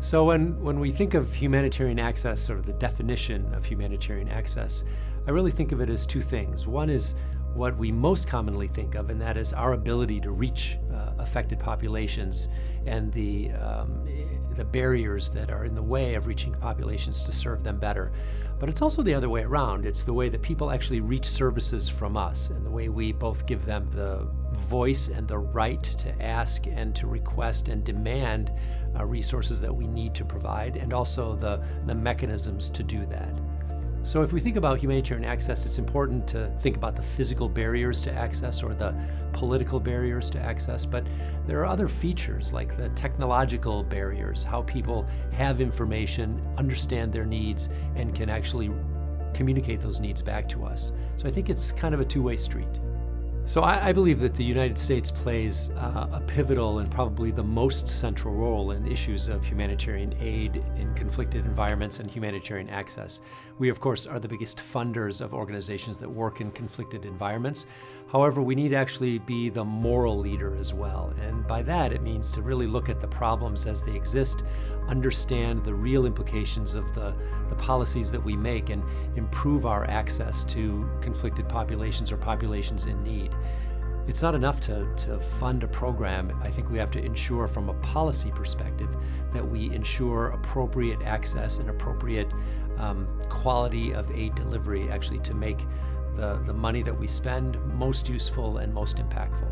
So when we think of humanitarian access, or the definition of humanitarian access, I really think of it as two things. One is what we most commonly think of, and that is our ability to reach affected populations and the barriers that are in the way of reaching populations to serve them better. But it's also the other way around. It's the way that people actually reach services from us, and the way we both give them the voice and the right to ask and to request and demand resources that we need to provide, and also the mechanisms to do that. So if we think about humanitarian access, it's important to think about the physical barriers to access or the political barriers to access, but there are other features like the technological barriers, how people have information, understand their needs, and can actually communicate those needs back to us. So I think it's kind of a two-way street. So I believe that the United States plays a pivotal and probably the most central role in issues of humanitarian aid in conflicted environments and humanitarian access. We, of course, are the biggest funders of organizations that work in conflicted environments. However, we need to actually be the moral leader as well. And by that, it means to really look at the problems as they exist, understand the real implications of the policies that we make, and improve our access to conflicted populations or populations in need. It's not enough to fund a program. I think we have to ensure from a policy perspective that we ensure appropriate access and appropriate quality of aid delivery, actually, to make the money that we spend most useful and most impactful.